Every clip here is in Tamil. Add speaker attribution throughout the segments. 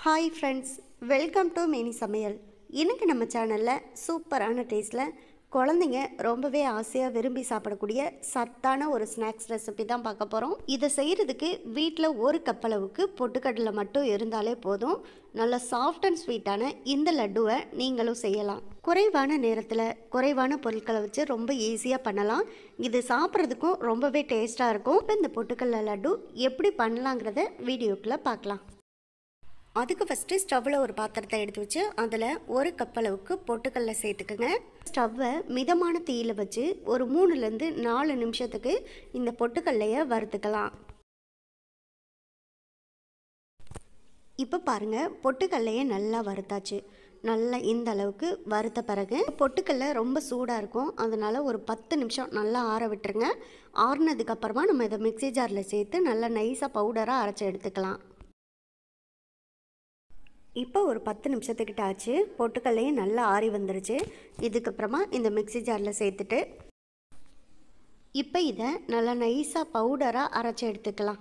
Speaker 1: Hi friends, welcome to mini சமையல். இன்றைக்கி நம்ம சேனலில் சூப்பரான டேஸ்ட்டில் குழந்தைங்க ரொம்பவே ஆசையாக விரும்பி சாப்பிடக்கூடிய சத்தான ஒரு ஸ்நாக்ஸ் ரெசிபி தான் பார்க்க போகிறோம். இதை செய்கிறதுக்கு வீட்டில் ஒரு கப் அளவுக்கு பொட்டுக்கடலை மட்டும் இருந்தாலே போதும். நல்ல சாஃப்ட் அண்ட் ஸ்வீட்டான இந்த லட்டுவை நீங்களும் செய்யலாம். குறைவான நேரத்தில் குறைவான பொருட்களை வச்சு ரொம்ப ஈஸியாக பண்ணலாம். இது சாப்பிட்றதுக்கும் ரொம்பவே டேஸ்ட்டாக இருக்கும். இப்போ இந்த பொட்டுக்கடலை லட்டு எப்படி பண்ணலாங்கிறத வீடியோக்குள்ளே பார்க்கலாம். அதுக்கு ஃபஸ்ட்டு ஸ்டவ்வில் ஒரு பாத்திரத்தை எடுத்து வச்சு அதில் ஒரு கப் அளவுக்கு பொட்டுக்கடலை சேர்த்துக்குங்க. ஸ்டவ்வை மிதமான தீயில் வச்சு ஒரு 3லேருந்து 4 நிமிஷத்துக்கு இந்த பொட்டுக்கடலையை வறுத்துக்கலாம். இப்போ பாருங்கள், பொட்டுக்கடலையை நல்லா வறுத்தாச்சு. நல்லா இந்த அளவுக்கு வறுத்த பிறகு பொட்டுக்கடலை ரொம்ப சூடாக இருக்கும், அதனால் ஒரு 10 நிமிஷம் நல்லா ஆற விட்டுருங்க. ஆறுனதுக்கப்புறமா நம்ம இதை மிக்ஸி ஜாரில் சேர்த்து நல்லா நைஸாக பவுடராக அரைச்சி எடுத்துக்கலாம். இப்போ ஒரு 10 நிமிஷத்துக்கிட்ட ஆச்சு. பொட்டுக்கல்லையும் நல்லா ஆறி வந்துருச்சு. இதுக்கப்புறமா இந்த மிக்ஸி ஜாரில் சேர்த்துட்டு இப்போ இதை நல்லா நைஸாக பவுடராக அரைச்சி எடுத்துக்கலாம்.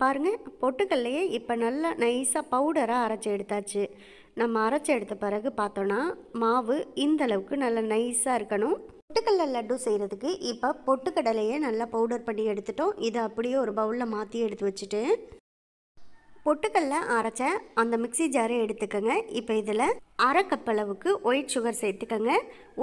Speaker 1: பாருங்கள், பொட்டுக்கல்லையே இப்போ நல்லா நைஸாக பவுடராக அரைச்சி எடுத்தாச்சு. நம்ம அரைச்சி எடுத்த பிறகு பார்த்தோன்னா மாவு இந்த அளவுக்கு நல்லா நைஸாக இருக்கணும். பொட்டுக்கடலை லட்டு செய்கிறதுக்கு இப்போ பொட்டுக்கடலையே நல்லா பவுடர் பண்ணி எடுத்துட்டோம். இதை அப்படியே ஒரு பவுலில் மாற்றி எடுத்து வச்சுட்டு பொட்டுக்கடலை அரைச்ச அந்த மிக்ஸி ஜாரை எடுத்துக்கோங்க. இப்போ இதில் அரை கப் அளவுக்கு ஒயிட் சுகர் சேர்த்துக்கோங்க.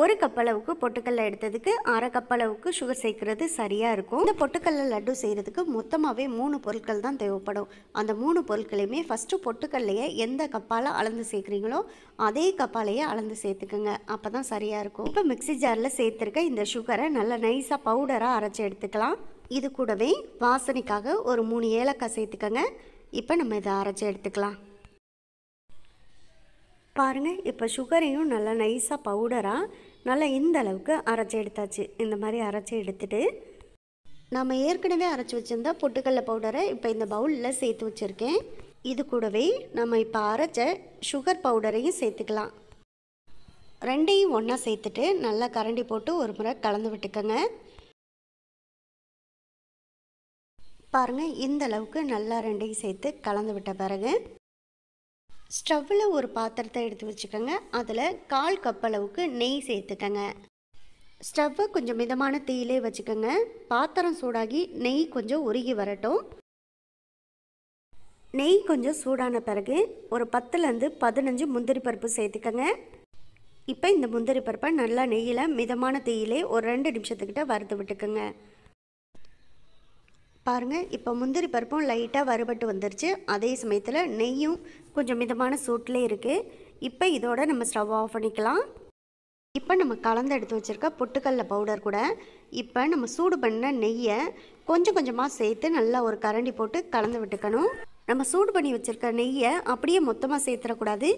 Speaker 1: ஒரு கப் அளவுக்கு பொட்டுக்கடலை எடுத்ததுக்கு அரை கப் அளவுக்கு சுகர் சேர்க்குறது சரியாக இருக்கும். இந்த பொட்டுக்கடலை லட்டு செய்கிறதுக்கு மொத்தமாகவே 3 பொருட்கள் தான் தேவைப்படும். அந்த 3 பொருட்களையுமே ஃபஸ்ட்டு பொட்டுக்கடலையை எந்த கப்பால் அளந்து சேர்க்குறீங்களோ அதே கப்பாலேயே அளந்து சேர்த்துக்கோங்க. அப்போ தான் சரியாக இருக்கும். இப்போ மிக்ஸி ஜாரில் சேர்த்துருக்க இந்த சுகரை நல்லா நைஸாக பவுடராக அரைச்சி எடுத்துக்கலாம். இது கூடவே வாசனைக்காக ஒரு 3 ஏலக்காய் சேர்த்துக்கோங்க. இப்போ நம்ம இதை அரைச்சி எடுத்துக்கலாம். பாருங்கள், இப்போ சுகரையும் நல்லா நைஸாக பவுடராக நல்லா இந்த அளவுக்கு அரைச்சி எடுத்தாச்சு. இந்த மாதிரி அரைச்சி எடுத்துட்டு நம்ம ஏற்கனவே அரைச்சி வச்சுருந்த பொட்டுக்கடலை பவுடரை இப்போ இந்த பவுலில் சேர்த்து வச்சுருக்கேன். இது கூடவே நம்ம இப்போ அரைச்ச சுகர் பவுடரையும் சேர்த்துக்கலாம். ரெண்டையும் ஒன்றா சேர்த்துட்டு நல்லா கரண்டி போட்டு ஒரு முறை கலந்து விட்டுக்கோங்க. பாருங்கள், இந்த அளவுக்கு நல்லா ரெண்டையும் சேர்த்து கலந்து விட்ட பிறகு ஸ்டவ்வில் ஒரு பாத்திரத்தை எடுத்து வச்சுக்கோங்க. அதில் 1/4 கப் அளவுக்கு நெய் சேர்த்துக்கோங்க. ஸ்டவ்வை கொஞ்சம் மிதமான தீயிலே வச்சுக்கோங்க. பாத்திரம் சூடாகி நெய் கொஞ்சம் உருகி வரட்டும். நெய் கொஞ்சம் சூடான பிறகு ஒரு 10லேருந்து 15 முந்திரி பருப்பு சேர்த்துக்கோங்க. இப்போ இந்த முந்திரி பருப்பை நல்லா நெய்யில் மிதமான தீயிலே ஒரு 2 நிமிஷத்துக்கிட்ட வறுத்து விட்டுக்கோங்க. பாருங்கள், இப்போ முந்திரி பருப்பும் லைட்டாக வறுபட்டு வந்துருச்சு. அதே சமயத்தில் நெய்யும் கொஞ்சம் மிதமான சூட்டிலே இருக்குது. இப்போ இதோட நம்ம ஸ்டவ் ஆஃப் பண்ணிக்கலாம். இப்போ நம்ம கலந்து எடுத்து வச்சுருக்க பொட்டுக்கடலை பவுடர் கூட இப்போ நம்ம சூடு பண்ண நெய்யை கொஞ்சம் கொஞ்சமாக சேர்த்து நல்லா ஒரு கரண்டி போட்டு கலந்து விட்டுக்கணும். நம்ம சூடு பண்ணி வச்சுருக்க நெய்யை அப்படியே மொத்தமாக சேர்த்துடக்கூடாது.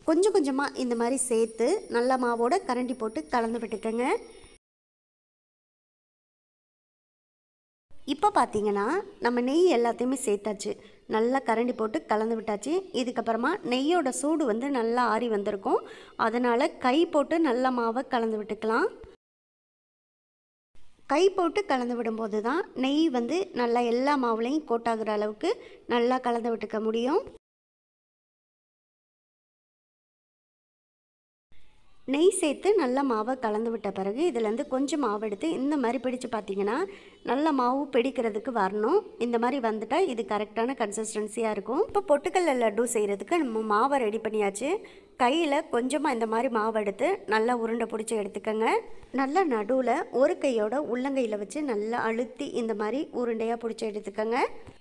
Speaker 1: கொஞ்சம் கொஞ்சமாக இந்த மாதிரி சேர்த்து நல்லா மாவோட கரண்டி போட்டு கலந்து விட்டுக்கோங்க. இப்போ பார்த்தீங்கன்னா நம்ம நெய் எல்லாத்தையுமே சேர்த்தாச்சு. நல்லா கரண்டி போட்டு கலந்து விட்டாச்சு. இதுக்கப்புறமா நெய்யோட சூடு வந்து நல்லா ஆறி வந்திருக்கும். அதனால் கை போட்டு நல்லா மாவை கலந்து விட்டுக்கலாம். கை போட்டு கலந்து விடும்போது தான் நெய் வந்து நல்லா எல்லா மாவுலையும் கோட்டாகிற அளவுக்கு நல்லா கலந்து விட்டுக்க முடியும். நெய் சேர்த்து நல்லா மாவை கலந்து விட்ட பிறகு இதிலேருந்து கொஞ்சம் மாவு எடுத்து இந்த மாதிரி பிடிச்சு பார்த்தீங்கன்னா நல்லா மாவு பிடிக்கிறதுக்கு வரணும். இந்த மாதிரி வந்துட்டால் இது கரெக்டான கன்சிஸ்டன்சியாக இருக்கும். இப்போ பொட்டுக்கடலை லட்டு செய்கிறதுக்கு நம்ம மாவை ரெடி பண்ணியாச்சு. கையில் கொஞ்சமாக இந்த மாதிரி மாவு எடுத்து நல்லா உருண்டை பிடிச்சி எடுத்துக்கோங்க. நல்லா நடுவில் ஒரு கையோட உள்ளங்கையில் வச்சு நல்லா அழுத்தி இந்த மாதிரி உருண்டையாக பிடிச்சி எடுத்துக்கோங்க.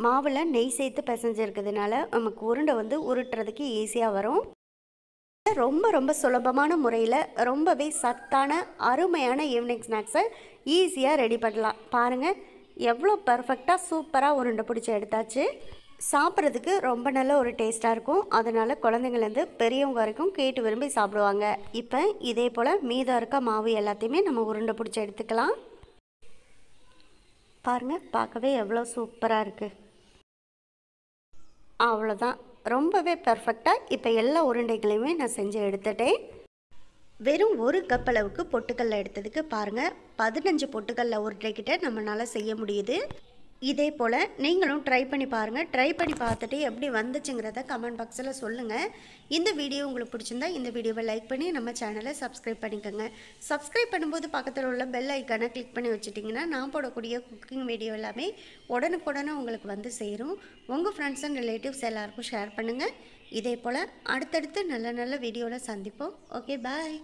Speaker 1: மாவில் நெய் சேர்த்து பிசைஞ்சிருக்கிறதுனால நமக்கு உருண்டை வந்து உருட்டுறதுக்கு ஈஸியாக வரும். ரொம்ப ரொம்ப சுலபமான முறையில் ரொம்பவே சத்தான அருமையான ஈவினிங் ஸ்நாக்ஸை ஈஸியாக ரெடி பண்ணலாம். பாருங்கள், எவ்வளோ பர்ஃபெக்டாக சூப்பராக உருண்டை பிடிச்சி எடுத்தாச்சு. சாப்பிட்றதுக்கு ரொம்ப நல்ல ஒரு டேஸ்ட்டாக இருக்கும். அதனால் குழந்தைங்கள்லேருந்து பெரியவங்க வரைக்கும் கேட்டு விரும்பி சாப்பிடுவாங்க. இப்போ இதே போல் மீதம் இருக்க மாவு எல்லாத்தையுமே நம்ம உருண்டை பிடிச்சி எடுத்துக்கலாம். பாருங்கள், பார்க்கவே எவ்வளோ சூப்பராக இருக்குது. அவ்வளோதான், ரொம்பவே பர்ஃபெக்டாக இப்போ எல்லா உருண்டைகளையுமே நான் செஞ்சு எடுத்துட்டேன். வெறும் ஒரு கப் அளவுக்கு பொட்டுக்கடலை எடுத்ததுக்கு பாருங்கள் 15 பொட்டுக்கடலை உருண்டைக்கிட்ட நம்மளால் செய்ய முடியுது. இதே போல் நீங்களும் ட்ரை பண்ணி பாருங்கள். ட்ரை பண்ணி பார்த்துட்டு எப்படி வந்துச்சுங்கிறத கமெண்ட் பாக்ஸில் சொல்லுங்கள். இந்த வீடியோ உங்களுக்கு பிடிச்சிருந்தா இந்த வீடியோவை லைக் பண்ணி நம்ம சேனலை சப்ஸ்கிரைப் பண்ணிக்கோங்க. சப்ஸ்கிரைப் பண்ணும்போது பக்கத்தில் உள்ள பெல் ஐக்கானை கிளிக் பண்ணி வச்சுட்டிங்கன்னா நான் போடக்கூடிய குக்கிங் வீடியோ எல்லாமே உடனுக்குடனே உங்களுக்கு வந்து சேரும். உங்கள் ஃப்ரெண்ட்ஸ் அண்ட் ரிலேட்டிவ்ஸ் எல்லாருக்கும் ஷேர் பண்ணுங்கள். இதே போல் அடுத்தடுத்து நல்ல நல்ல வீடியோவில் சந்திப்போம். ஓகே, பாய்.